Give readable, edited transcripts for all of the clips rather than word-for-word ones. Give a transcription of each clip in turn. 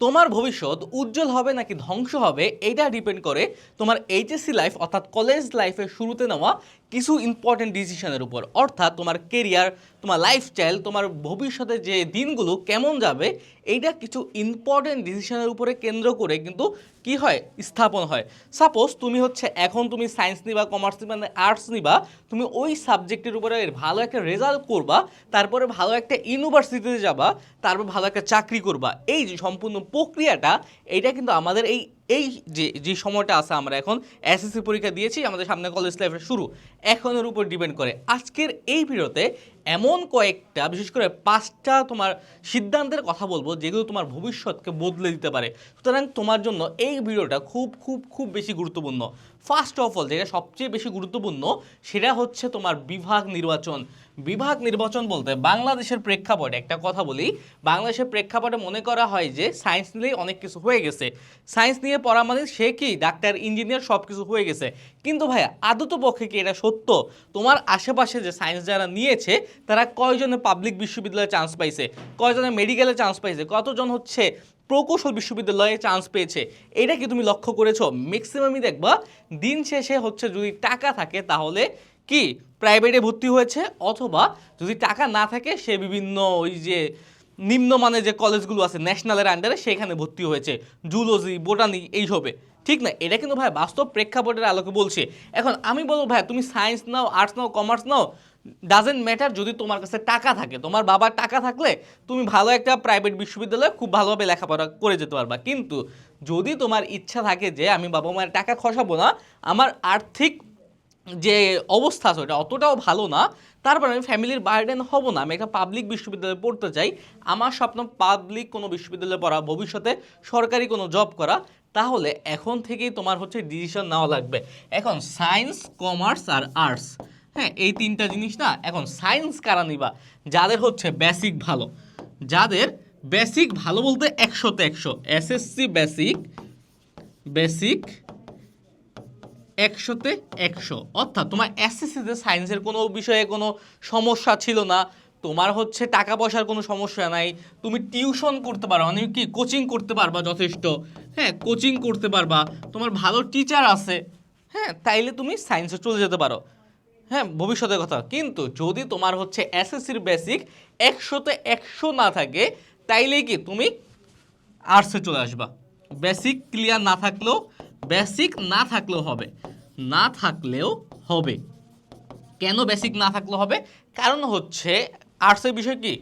তোমার ভবিষ্যৎ উজ্জ্বল হবে নাকি ধ্বংস হবে এটা ডিপেন্ড করে তোমার এইচএসসি লাইফ অর্থাৎ কলেজ লাইফের শুরুতে নেওয়া কিছু ইম্পর্টেন্ট ডিসিশনের উপর। অর্থাৎ তোমার কেরিয়ার, তোমার লাইফস্টাইল, তোমার ভবিষ্যতে যে দিনগুলো কেমন যাবে এইটা কিছু ইম্পর্টেন্ট ডিসিশনের উপরে কেন্দ্র করে কিন্তু কি হয়, স্থাপন হয়। সাপোজ তুমি হচ্ছে এখন তুমি সায়েন্স নিবা, কমার্স নিবা, আর্টস নিবা, তুমি ওই সাবজেক্টের উপরে ভালো একটা রেজাল্ট করবা, তারপরে ভালো একটা ইউনিভার্সিটিতে যাবা, তারপর ভালো একটা চাকরি করবা। এই যে সম্পূর্ণ প্রক্রিয়াটা, এইটা কিন্তু আমাদের এই এই যে যে সময়টা আছে, আমরা এখন এসএসসি পরীক্ষা দিয়েছি, আমাদের সামনে কলেজ লাইফের শুরু, এখনের উপর ডিপেন্ড করে। আজকের এই ভিডিওতে এমন কয়েকটা, বিশেষ করে 5টা তোমার সিদ্ধান্তের কথা বলবো যেগুলো তোমার ভবিষ্যৎকে বদলে দিতে পারে। সুতরাং তোমার জন্য এই ভিডিওটা খুব খুব খুব বেশি গুরুত্বপূর্ণ। ফার্স্ট অফ অল, যেটা সবচেয়ে বেশি গুরুত্বপূর্ণ সেটা হচ্ছে তোমার বিভাগ নির্বাচন। বিভাগ নির্বাচন বলতে বাংলাদেশের প্রেক্ষাপটে একটা কথা বলি, বাংলাদেশের প্রেক্ষাপটে মনে করা হয় যে সায়েন্স নিলেই অনেক কিছু হয়ে গেছে, সায়েন্স নিয়ে পড়া মানে সে কি ডাক্তার, ইঞ্জিনিয়ার, সব কিছু হয়ে গেছে। কিন্তু ভাইয়া আদত পক্ষে কি এটা সত্য? তোমার আশেপাশে যে সায়েন্স যারা নিয়েছে তারা কয়জনে পাবলিক বিশ্ববিদ্যালয়ে চান্স পাইছে, কয়জনে মেডিকেলে চান্স পাইছে, কতজন হচ্ছে প্রকৌশল বিশ্ববিদ্যালয়ে চান্স পেয়েছে, এটা কি তুমি লক্ষ্য করেছো? ম্যাক্সিমামই দেখবা দিন শেষে হচ্ছে যদি টাকা থাকে তাহলে কি প্রাইভেটে ভর্তি হয়েছে, অথবা যদি টাকা না থাকে সে বিভিন্ন ওই যে নিম্নমানের যে কলেজগুলো আছে ন্যাশনালের আন্ডারে সেখানে ভর্তি হয়েছে, জুলজি, বোটানি এইসবে। ঠিক না? এটা কিন্তু ভাই বাস্তব প্রেক্ষাপটের আলোকে বলছে। এখন আমি বলবো ভাই তুমি science now, arts now, commerce now, doesn't matter. যদি তোমার কাছে টাকা থাকে, তোমার বাবার টাকা থাকলে তুমি ভালো একটা প্রাইভেট বিশ্ববিদ্যালয়ে খুব ভালোভাবে লেখাপড়া করে যেতে পারবা। কিন্তু যদি তোমার ইচ্ছা থাকে যে আমি বাবা মায়ের টাকা খসাবো না, আমার আর্থিক যে অবস্থা আছে ওটা অতটাও ভালো না, তারপর আমি ফ্যামিলির বার্ডেন হব না, আমি একটা পাবলিক বিশ্ববিদ্যালয়ে পড়তে চাই, আমার স্বপ্ন পাবলিক কোনো বিশ্ববিদ্যালয়ে পড়া, ভবিষ্যতে সরকারি কোনো জব করা, তাহলে এখন থেকেই তোমার হচ্ছে ডিসিশন নেওয়া লাগবে। এখন সায়েন্স, কমার্স আর আর্টস, হ্যাঁ এই 3টা জিনিস না। এখন সায়েন্স কারা নিবা? যাদের হচ্ছে বেসিক ভালো, যাদের বেসিক ভালো বলতে 100তে 100, এসএসসি বেসিক, বেসিক 100তে 100, অর্থাৎ তোমার এসএসসিতে সায়েন্সের কোনো বিষয়ে কোনো সমস্যা ছিল না, তোমার হচ্ছে টাকা পয়সার কোনো সমস্যা নাই, তুমি টিউশন করতে পারো, মানে কি কোচিং করতে পারবা যথেষ্ট, হ্যাঁ কোচিং করতে পারবা, তোমার ভালো টিচার আছে, হ্যাঁ তাইলে তুমি সায়েন্সে চলে যেতে পারো, হ্যাঁ ভবিষ্যতের কথা। কিন্তু যদি তোমার হচ্ছে এসএসসির বেসিক 100তে 100 না থাকে, তাইলে কি তুমি আর্টসে চলে আসবা। বেসিক ক্লিয়ার না থাকলেও, বেসিক না থাকলেও হবে, না থাকলেও হবে। কেন বেসিক না থাকলেও হবে? কারণ হচ্ছে আর্টসের বিষয় কি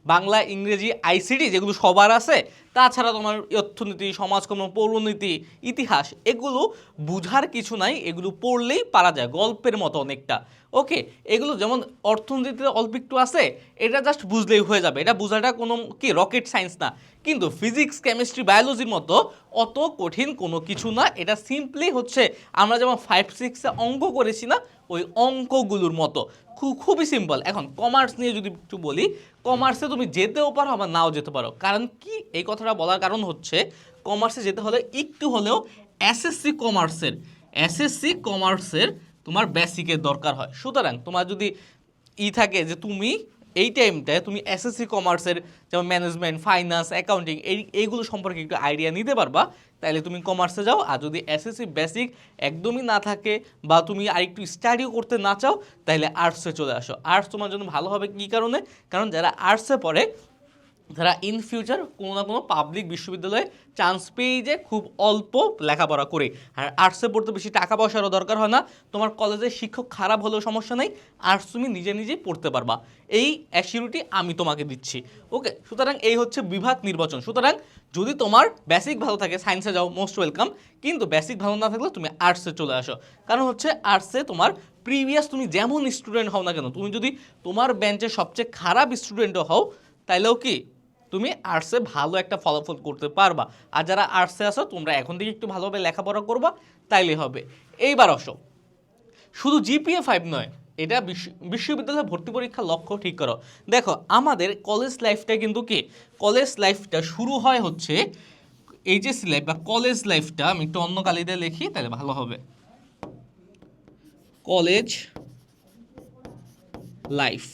বাংলা, ইংরেজি, আইসিটি যেগুলো সবার আছে, তাছাড়া তোমার অর্থনীতি, সমাজকর্ম, পৌরনীতি, ইতিহাস, এগুলো বুঝার কিছু নাই, এগুলো পড়লেই পারা যায় গল্পের মতো অনেকটা। ওকে, এগুলো যেমন অর্থনীতিতে অল্প একটু আছে, এটা জাস্ট বুঝলেই হয়ে যাবে, এটা বোঝাটা কোনো কি রকেট সায়েন্স না। কিন্তু ফিজিক্স, কেমিস্ট্রি, বায়োলজির মতো অত কঠিন কোনো কিছু না, এটা সিম্পলি হচ্ছে আমরা যেমন 5-6-এ অঙ্ক করেছি না, ওই অঙ্কগুলোর মতো, খুবই সিম্পল। এখন কমার্স নিয়ে যদি একটু বলি, কমার্সে তুমি যেতেও পারো আবার নাও যেতে পারো। কারণ কি এই কথাটা বলার কারণ হচ্ছে কমার্সে যেতে হলে একটু হলেও এসএসসি কমার্সের, এসএসসি কমার্সের তোমার বেসিকের দরকার হয়। সুতরাং তোমার যদি থাকে যে তুমি এই টাইমটায় তুমি এসএসসি কমার্সের যেমন ম্যানেজমেন্ট, ফাইন্যান্স, অ্যাকাউন্টিং এইগুলো সম্পর্কে একটু আইডিয়া নিতে পারবা, তাহলে তুমি কমার্সে যাও। আর যদি এসএসসি বেসিক একদমই না থাকে বা তুমি আরেকটু স্টাডিও করতে না চাও, তাহলে আর্টসে চলে আসো। আর্টস তোমার জন্য ভালো হবে কী কারণে? কারণ যারা আর্টসে পড়ে তারা ইন ফিউচার কোনো না কোনো পাবলিক বিশ্ববিদ্যালয়ে চান্স পেয়ে যে খুব অল্প লেখাপড়া করে। আর আর্টসে পড়তে বেশি টাকা পয়সারও দরকার হয় না, তোমার কলেজের শিক্ষক খারাপ হলেও সমস্যা নেই, আর্টস তুমি নিজে নিজেই পড়তে পারবা, এই অ্যাসিউরিটি আমি তোমাকে দিচ্ছি। ওকে, সুতরাং এই হচ্ছে বিভাগ নির্বাচন। সুতরাং যদি তোমার বেসিক ভালো থাকে সায়েন্সে যাও, মোস্ট ওয়েলকাম। কিন্তু বেসিক ভালো না থাকলে তুমি আর্টসে চলে আসো। কারণ হচ্ছে আর্টসে তোমার প্রিভিয়াস তুমি যেমন স্টুডেন্ট হও না কেন, তুমি যদি তোমার বেঞ্চের সবচেয়ে খারাপ স্টুডেন্টও হও, তাইলেও কি তুমি আর্টসে ভালো একটা ফলাফল করতে পারবা। আর যারা আর্টসে আসো তোমরা এখন থেকে একটু ভালোভাবে লেখাপড়া করবা, তাইলে হবে। এইবার আসো, শুধু জিপিএ 5 নয়, এটা বিশ্ববিদ্যালয়ে ভর্তি পরীক্ষার লক্ষ্য ঠিক করো। দেখো আমাদের কলেজ লাইফটা কিন্তু কি, কলেজ লাইফটা শুরু হয় হচ্ছে এইচএসসি লাইফ বা কলেজ লাইফটা, আমি একটু অন্য কালিতে লিখি তাহলে ভালো হবে। কলেজ লাইফ,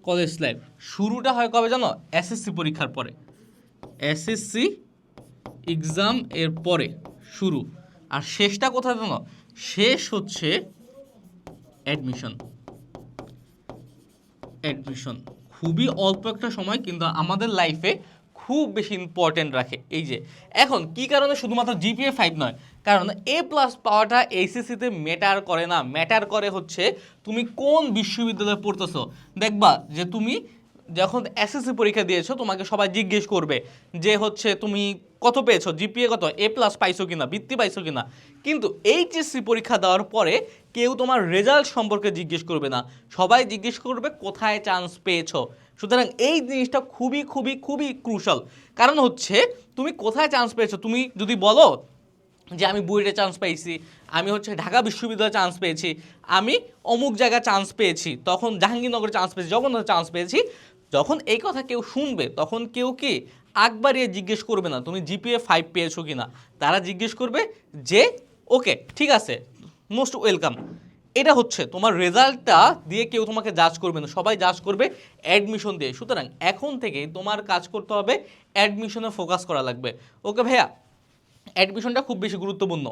কলেজ লাইফ শুরুটা হয় কবে জানো? এসএসসি পরীক্ষার পরে, এসএসসি এক্সাম এর পরে শুরু। আর শেষটা কোথায় জানো? শেষ হচ্ছে অ্যাডমিশন। অ্যাডমিশন খুবই অল্প একটা সময়, কিন্তু আমাদের লাইফে খুব বেশি ইম্পর্টেন্ট রাখে। এই যে এখন কি কারণে শুধুমাত্র জিপিএ 5 নয়, কারণ এ প্লাস পাওয়াটা এইচএসসিতে ম্যাটার করে না, ম্যাটার করে হচ্ছে তুমি কোন বিশ্ববিদ্যালয়ে পড়তেছো। দেখবা যে তুমি যখন এসএসসি পরীক্ষা দিয়েছো তোমাকে সবাই জিজ্ঞেস করবে যে হচ্ছে তুমি কত পেয়েছো, জিপিএ কত, এ প্লাস পাইছো কিনা, বৃত্তি পাইছো কিনা। কিন্তু এইচএসসি পরীক্ষা দেওয়ার পরে কেউ তোমার রেজাল্ট সম্পর্কে জিজ্ঞেস করবে না, সবাই জিজ্ঞেস করবে কোথায় চান্স পেয়েছো। সুতরাং এই জিনিসটা খুবই খুবই খুবই ক্রুশাল। কারণ হচ্ছে তুমি কোথায় চান্স পেয়েছো, তুমি যদি বলো যে আমি বুয়েটে চান্স পেয়েছি, আমি হচ্ছে ঢাকা বিশ্ববিদ্যালয়ে চান্স পেয়েছি, আমি অমুক জায়গায় চান্স পেয়েছি, তখন জাহাঙ্গীরনগরে চান্স পেয়েছি, জগন্নাথ চান্স পেয়েছি, যখন এই কথা কেউ শুনবে তখন কেউ কি আগ বাড়িয়ে জিজ্ঞেস করবে না তুমি জিপিএ 5 পেয়েছো কিনা। তারা জিজ্ঞেস করবে যে ওকে ঠিক আছে, মোস্ট ওয়েলকাম। এটা হচ্ছে তোমার রেজাল্টটা দিয়ে কেউ তোমাকে জাজ করবে না, সবাই জাজ করবে অ্যাডমিশন দিয়ে। সুতরাং এখন থেকে তোমার কাজ করতে হবে, অ্যাডমিশনে ফোকাস করা লাগবে। ওকে ভাইয়া, অ্যাডমিশনটা খুব বেশি গুরুত্বপূর্ণ।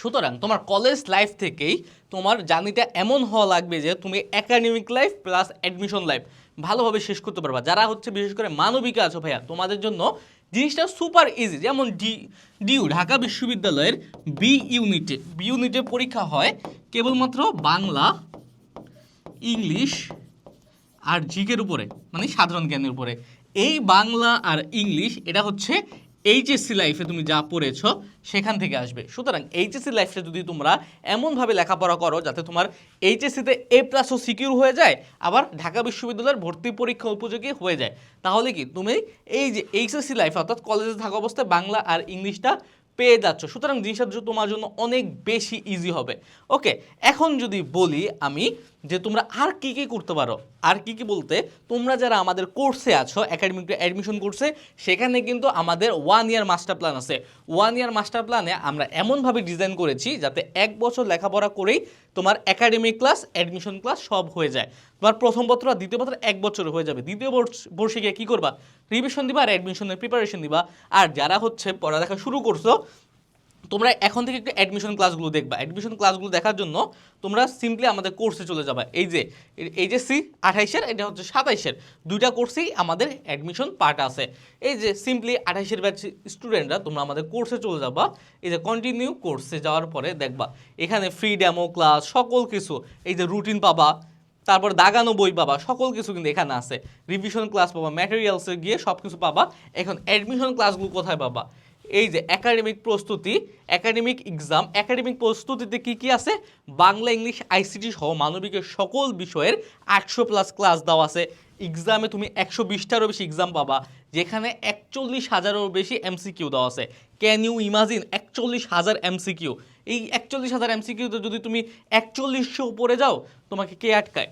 সুতরাং তোমার কলেজ লাইফ থেকেই তোমার জার্নিটা এমন হওয়া লাগবে যে তুমি academic life plus admission life ভালোভাবে শেষ করতে পারবা। যারা হচ্ছে বিশেষ করে মানবিকে আছো ভাইয়া, তোমাদের জন্য জিনিসটা সুপার ইজি। যেমন ডিইউ ঢাকা বিশ্ববিদ্যালয়ের বি ইউনিটে পরীক্ষা হয় কেবলমাত্র বাংলা, ইংলিশ আর জিকের উপরে, মানে সাধারণ জ্ঞানের উপরে। এই বাংলা আর ইংলিশ এটা হচ্ছে এইচএসসি লাইফে তুমি যা পড়েছ সেখান থেকে আসবে। সুতরাং এইচএসসি লাইফে যদি তোমরা এমনভাবে লেখাপড়া করো যাতে তোমার এইচএসসিতে এ প্লাসও সিকিউর হয়ে যায়, আবার ঢাকা বিশ্ববিদ্যালয়ের ভর্তি পরীক্ষা উপযোগী হয়ে যায়, তাহলে কি তুমি এই যে এইচএসসি লাইফ অর্থাৎ কলেজে থাকা অবস্থায় বাংলা আর ইংলিশটা পেয়ে যাচ্ছ। সুতরাং জিনিসটা তোমার জন্য অনেক বেশি ইজি হবে। ওকে, এখন যদি বলি আমি যে তোমরা আর কি কি করতে পারো, আর কি কি বলতে তোমরা যারা আমাদের কোর্সে আছো একাডেমিক অ্যাডমিশন কোর্সে, সেখানে কিন্তু আমাদের 1 ইয়ার মাস্টার প্ল্যান আছে। 1 ইয়ার মাস্টার প্ল্যানে আমরা এমনভাবে ডিজাইন করেছি যাতে 1 বছর লেখাপড়া করেই তোমার একাডেমিক ক্লাস, অ্যাডমিশন ক্লাস সব হয়ে যায়। তোমার প্রথম পত্র আর দ্বিতীয় পত্র 1 বছর হয়ে যাবে। দ্বিতীয় বর্ষে গিয়ে কী করবা? রিভিশন দিবা আর অ্যাডমিশনের প্রিপারেশন দিবা। আর যারা হচ্ছে পড়ালেখা শুরু করছো, তোমরা এখন থেকে একটু অ্যাডমিশন ক্লাসগুলো দেখবা। অ্যাডমিশন ক্লাসগুলো দেখার জন্য তোমরা সিম্পলি আমাদের কোর্সে চলে যাবা। এই যে এইচএসসি 28-এর, এটা হচ্ছে 27-এর, দুইটা কোর্সেই আমাদের অ্যাডমিশন পার্ট আছে। এই যে সিম্পলি 28-এর ব্যাচ স্টুডেন্টরা তোমরা আমাদের কোর্সে চলে যাবা। এই যে কন্টিনিউ কোর্সে যাওয়ার পরে দেখবা এখানে ফ্রি ডেমো ক্লাস সকল কিছু, এই যে রুটিন পাবা, তারপর দাগানো বই পাবা, সকল কিছু কিন্তু এখানে আছে। রিভিশন ক্লাস পাবা, ম্যাটেরিয়ালসে গিয়ে সব কিছু পাবা। এখন অ্যাডমিশন ক্লাসগুলো কোথায় পাবা? এই যে একাডেমিক প্রস্তুতি, একাডেমিক এক্সাম, একাডেমিক প্রস্তুতিতে কি কি আছে? বাংলা, ইংলিশ, আইসিটি সহ মানবিকের সকল বিষয়ের 800+ ক্লাস দেওয়া আছে। এক্সামে তুমি 120টারও বেশি এক্সাম পাবা, যেখানে 41,000-এরও বেশি এমসিকিউ দেওয়া আছে। Can you imagine 41,000 MCQ? এই 41,000 এমসিকিউতে যদি তুমি 4100 পড়ে যাও, তোমাকে কে আটকায়?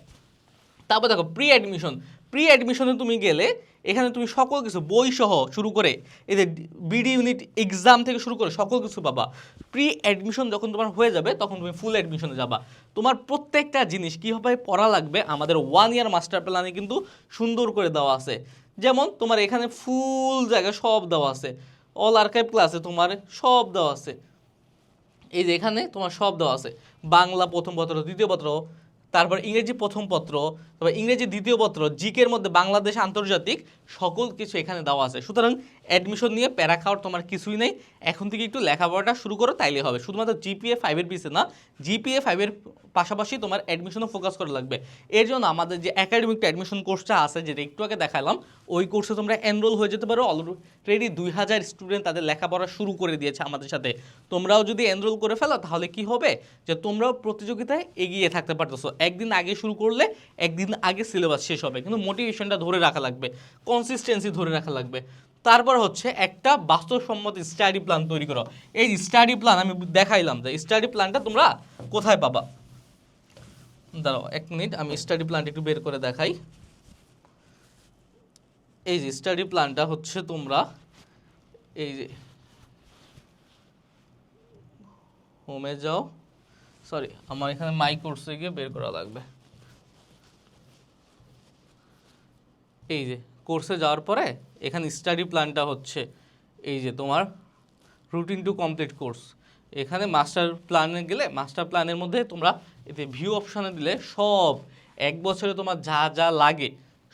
তারপর দেখো প্রি অ্যাডমিশনে তুমি গেলে এখানে তুমি সকল কিছু বই সহ শুরু করে এই যে বিডি ইউনিট এক্সাম থেকে শুরু করে সকল কিছু পাবা। প্রি অ্যাডমিশন যখন তোমার হয়ে যাবে তখন তুমি ফুল অ্যাডমিশনে যাবা। তোমার প্রত্যেকটা জিনিস কীভাবে পড়া লাগবে আমাদের 1 ইয়ার মাস্টার প্ল্যানে কিন্তু সুন্দর করে দেওয়া আছে। যেমন তোমার এখানে ফুল জায়গা সব দেওয়া আছে, অল আর্কাইভ ক্লাসে তোমার সব দেওয়া আছে। এই যে এখানে তোমার সব দেওয়া আছে, বাংলা প্রথম পত্র, দ্বিতীয় পত্র, তারপর ইংরেজি প্রথম পত্র, তারপর ইংরেজি দ্বিতীয় পত্র, জিকের মধ্যে বাংলাদেশ, আন্তর্জাতিক, সকল কিছু এখানে দেওয়া আছে। সুতরাং অ্যাডমিশন নিয়ে প্যারা খাওয়ার তোমার কিছুই নেই। এখন থেকে একটু লেখাপড়াটা শুরু করো, তাইলে হবে। শুধুমাত্র জিপিএ 5-এর পিছে না, জিপিএ 5-এর পাশাপাশি তোমার অ্যাডমিশনও ফোকাস করা লাগবে। এর জন্য আমাদের যে একাডেমিক অ্যাডমিশন কোর্সটা আছে, যেটা একটু আগে দেখালাম, ওই কোর্সে তোমরা এনরোল হয়ে যেতে পারো। অলরেডি 2000 স্টুডেন্ট তাদের লেখাপড়া শুরু করে দিয়েছে আমাদের সাথে। তোমরাও যদি এনরোল করে ফেলো তাহলে কি হবে যে তোমরাও প্রতিযোগিতায় এগিয়ে থাকতে পারতেছো। একদিন আগে শুরু করলে একদিন আগে সিলেবাস শেষ হবে, কিন্তু মোটিভেশনটা ধরে রাখা লাগবে, কনসিস্টেন্সি ধরে রাখা লাগবে। তারপর হচ্ছে একটা বাস্তবসম্মত স্টাডি প্ল্যান তৈরি করো। এই স্টাডি প্ল্যান আমি দেখাইলাম, যে স্টাডি প্ল্যানটা তোমরা কোথায় পাবা। দাঁড়াও 1 মিনিট, আমি স্টাডি প্ল্যানটা একটু বের করে দেখাই। এই যে স্টাডি প্ল্যানটা হচ্ছে তোমরা এই যে হোমে যাও, সরি আমার এখানে মাই কোর্সে গিয়ে বের করা লাগবে। এই যে কোর্সে যাওয়ার পরে এখানে স্টাডি প্ল্যানটা হচ্ছে এই যে তোমার রুটিন টু কমপ্লিট কোর্স। এখানে মাস্টার প্ল্যানে গেলে মাস্টার প্ল্যানের মধ্যে তোমরা এতে ভিউ অপশানে দিলে সব এক বছরে তোমার যা যা লাগে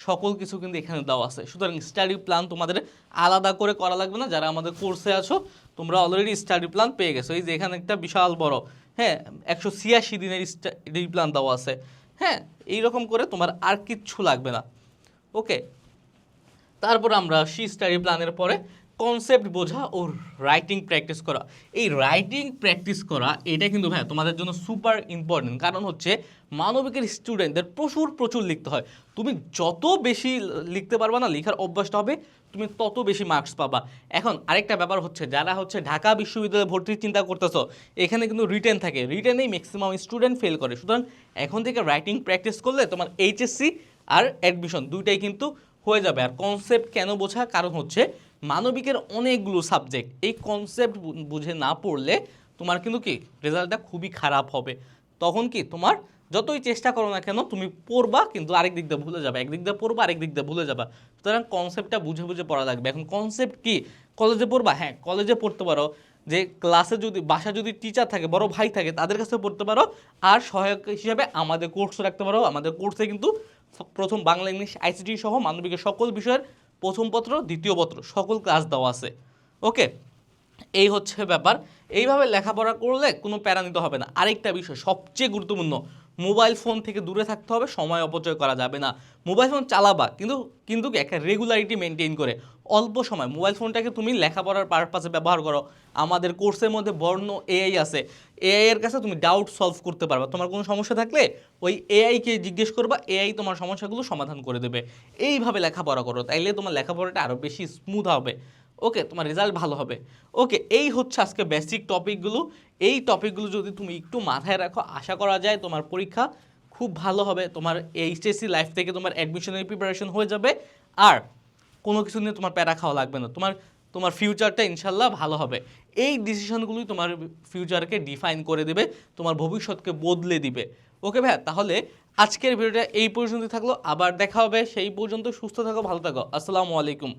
সকল কিছু কিন্তু এখানে দেওয়া আছে। সুতরাং স্টাডি প্ল্যান তোমাদের আলাদা করে করা লাগবে না। যারা আমাদের কোর্সে আছো তোমরা অলরেডি স্টাডি প্ল্যান পেয়ে গেছো। এই যে এখানে একটা বিশাল বড়, হ্যাঁ, 186 দিনের স্টাডি প্ল্যান দেওয়া আছে। হ্যাঁ, এইরকম করে তোমার আর কিচ্ছু লাগবে না। ওকে, তারপর আমরা স্টাডি প্ল্যানের পরে কনসেপ্ট বোঝা ও রাইটিং প্র্যাকটিস করা। এই রাইটিং প্র্যাকটিস করা এটা কিন্তু ভাই তোমাদের জন্য সুপার ইম্পর্টেন্ট। কারণ হচ্ছে মানবিকের স্টুডেন্টদের প্রচুর লিখতে হয়। তুমি যত বেশি লিখতে পারবা না, লেখার অভ্যাসটা হবে, তুমি তত বেশি মার্কস পাবা। এখন আরেকটা ব্যাপার হচ্ছে, যারা হচ্ছে ঢাকা বিশ্ববিদ্যালয়ে ভর্তির চিন্তা করতেছো, এখানে কিন্তু রিটেন থাকে, রিটেনেই ম্যাক্সিমাম স্টুডেন্ট ফেল করে। সুতরাং এখন থেকে রাইটিং প্র্যাকটিস করলে তোমার এইচএসসি আর অ্যাডমিশন দুইটাই কিন্তু হয়ে যাবে। আর কনসেপ্ট কেন বোঝা, কারণ হচ্ছে মানবিকের অনেকগুলো সাবজেক্ট, এই কনসেপ্ট বুঝে না পড়লে তোমার কিন্তু কি রেজাল্টটা খুবই খারাপ হবে। তখন কি তোমার যতই চেষ্টা করো না কেন তুমি পড়বা কিন্তু আরেক দিক দিয়ে ভুলে যাবে, একদিক দিয়ে পড়বা আরেক দিক দিয়ে ভুলে যাবা। সুতরাং কনসেপ্টটা বুঝে পড়া লাগবে। এখন কনসেপ্ট কি কলেজে পড়বা, হ্যাঁ কলেজে পড়তে পারো, যে ক্লাসে যদি বাসা যদি টিচার থাকে, বড় ভাই থাকে, তাদের কাছে পড়তে পারো। আর সহায়ক হিসেবে আমাদের কোর্স রাখতে পারো। আমাদের কোর্সে কিন্তু প্রথম বাংলা, ইংলিশ, আইসিটি সহ মানবিকের সকল বিষয়ের প্রথম পত্র, দ্বিতীয় পত্র সকল ক্লাস দেওয়া আছে। ওকে, এই হচ্ছে ব্যাপার। এইভাবে লেখাপড়া করলে কোনো প্যারা নিতে হবে না। আরেকটা বিষয় সবচেয়ে গুরুত্বপূর্ণ, মোবাইল ফোন থেকে দূরে থাকতে হবে, সময় অপচয় করা যাবে না। মোবাইল ফোন চালাবা কিন্তু একটা রেগুলারিটি মেনটেন করে। অল্প সময় মোবাইল ফোনটাকে তুমি লেখাপড়ার পারপাসে ব্যবহার করো। আমাদের কোর্সের মধ্যে বর্ণ এআই আছে, এআই এর কাছে তুমি ডাউট সলভ করতে পারবা। তোমার কোনো সমস্যা থাকলে ওই এআইকে জিজ্ঞেস করবা, এআই তোমার সমস্যাগুলো সমাধান করে দেবে। এইভাবে লেখাপড়া করো, তাইলে তোমার লেখাপড়াটা আরও বেশি স্মুথ হবে। ওকে, তোমার রেজাল্ট ভালো হবে। ওকে, এই হচ্ছে আজকে বেসিক টপিকগুলো। এই টপিকগুলো যদি তুমি একটু মাথায় রাখো, আশা করা যায় তোমার পরীক্ষা খুব ভালো হবে। তোমার এইচএসসি লাইফ থেকে তোমার অ্যাডমিশনের প্রিপারেশন হয়ে যাবে। আর কোনো কিছু নিয়ে তোমার প্যারা খাওয়া লাগবে না। তোমার ফিউচারটা ইনশাল্লাহ ভালো হবে। এই ডিসিশনগুলোই তোমার ফিউচারকে ডিফাইন করে দেবে, তোমার ভবিষ্যৎকে বদলে দিবে। ওকে ভাইয়া, তাহলে আজকের ভিডিওটা এই পর্যন্তই থাকলো। আবার দেখা হবে, সেই পর্যন্ত সুস্থ থাকো, ভালো থাকো। আসসালামু আলাইকুম।